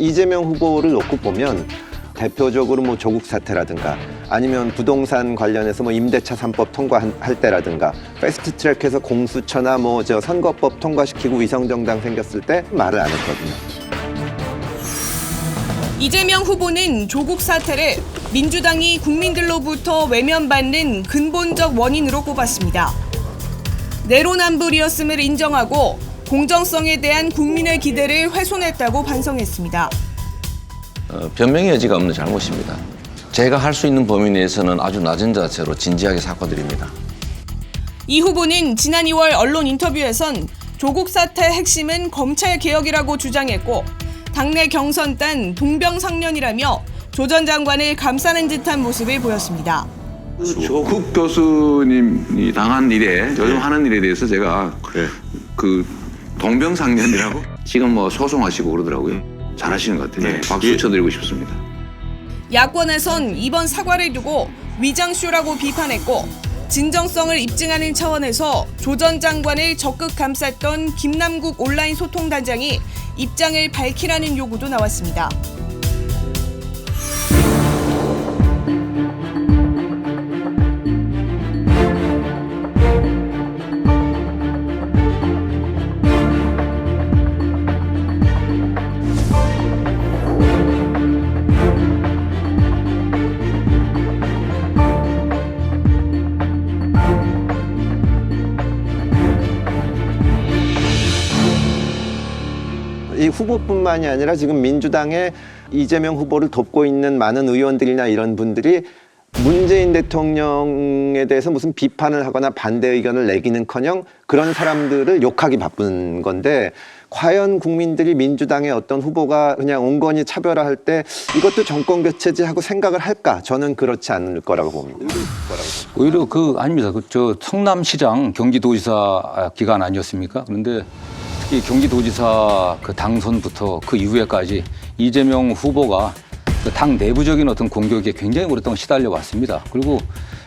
이재명 후보를 놓고 보면 대표적으로 뭐 조국 사태라든가 아니면 부동산 관련해서 뭐 임대차 3법 통과할 때라든가 패스트트랙해서 공수처나 뭐 저 선거법 통과시키고 위성정당 생겼을 때 말을 안 했거든요. 이재명 후보는 조국 사태를 민주당이 국민들로부터 외면받는 근본적 원인으로 꼽았습니다. 내로남불이었음을 인정하고 공정성에 대한 국민의 기대를 훼손했다고 반성했습니다. 변명의 여지가 없는 잘못입니다. 제가 할 수 있는 범위 내에서는 아주 낮은 자세로 진지하게 사과드립니다. 이 후보는 지난 2월 언론 인터뷰에선 조국 사태 핵심은 검찰 개혁이라고 주장했고 당내 경선 딴 동병상련이라며 조 전 장관을 감싸는 듯한 모습을 보였습니다. 조국 교수님이 당한 일에 요즘 하는 일에 대해서 제가 그 동병상련이라고 지금 뭐 소송하시고 그러더라고요. 잘하시는 것 같아요. 박수 쳐드리고 싶습니다. 야권에선 이번 사과를 두고 위장쇼라고 비판했고 진정성을 입증하는 차원에서 조 전 장관을 적극 감쌌던 김남국 온라인 소통단장이 입장을 밝히라는 요구도 나왔습니다. 이 후보뿐만이 아니라 지금 민주당의 이재명 후보를 돕고 있는 많은 의원들이나 이런 분들이 문재인 대통령에 대해서 무슨 비판을 하거나 반대 의견을 내기는커녕 그런 사람들을 욕하기 바쁜 건데 과연 국민들이 민주당의 어떤 후보가 그냥 온건히 차별화할 때 이것도 정권 교체지 하고 생각을 할까? 저는 그렇지 않을 거라고 봅니다. 오히려 아닙니다. 저 성남시장 경기도지사 기간 아니었습니까? 그런데 특히 경기도지사 당선부터 그 이후에까지 이재명 후보가 당 내부적인 어떤 공격에 굉장히 오랫동안 시달려 왔습니다. 그리고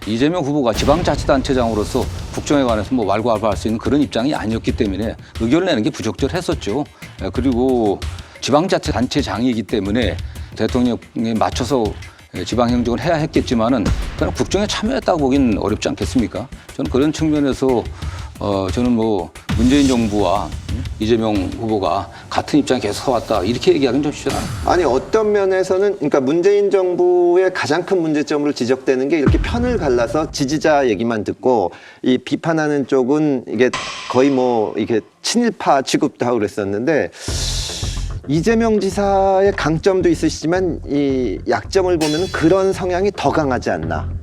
이재명 후보가 지방자치단체장으로서 국정에 관해서 뭐 왈가왈부할 수 있는 그런 입장이 아니었기 때문에 의견을 내는 게 부적절했었죠. 그리고 지방자치단체장이기 때문에 대통령에 맞춰서 지방행정을 해야 했겠지만은 그냥 국정에 참여했다고 보긴 어렵지 않겠습니까? 저는 그런 측면에서 저는 뭐 문재인 정부와 이재명 후보가 같은 입장에 계속 서왔다 이렇게 얘기하기는 좀 쉽지 않아요. 아니 어떤 면에서는 그러니까 문재인 정부의 가장 큰 문제점으로 지적되는 게 이렇게 편을 갈라서 지지자 얘기만 듣고 이 비판하는 쪽은 이게 거의 뭐 이게 친일파 취급도 하고 그랬었는데 이재명 지사의 강점도 있으시지만 이 약점을 보면 그런 성향이 더 강하지 않나.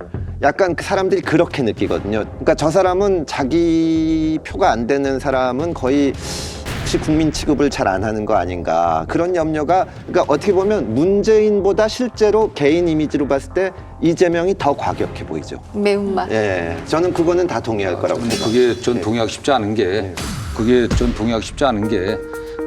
약간 사람들이 그렇게 느끼거든요. 그러니까 저 사람은 자기 표가 안 되는 사람은 거의 혹시 국민 취급을 잘 안 하는 거 아닌가. 그런 염려가 그러니까 어떻게 보면 문재인보다 실제로 개인 이미지로 봤을 때 이재명이 더 과격해 보이죠. 매운맛. 예, 저는 그거는 다 동의할 거라고 생각합니다. 그게 전 동의하기 쉽지 않은 게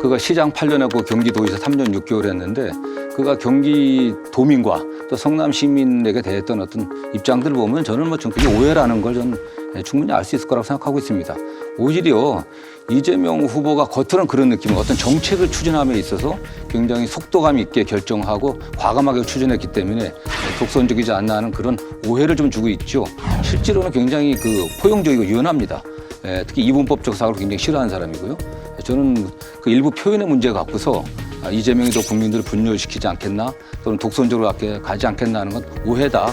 그가 시장 8년 하고 경기도지사 3년 6개월 했는데 그가 경기도민과 또 성남 시민에게 대했던 어떤 입장들을 보면 저는 뭐 그게 오해라는 걸 저는 충분히 알 수 있을 거라고 생각하고 있습니다. 오히려 이재명 후보가 겉으로는 그런 느낌, 어떤 정책을 추진함에 있어서 굉장히 속도감 있게 결정하고 과감하게 추진했기 때문에 독선적이지 않나 하는 그런 오해를 좀 주고 있죠. 실제로는 굉장히 포용적이고 유연합니다. 특히 이분법적 사고를 굉장히 싫어하는 사람이고요. 저는 그 일부 표현의 문제 갖고서 이재명이 더 국민들을 분열시키지 않겠나 또는 독선적으로 가지 않겠나 하는 건 오해다.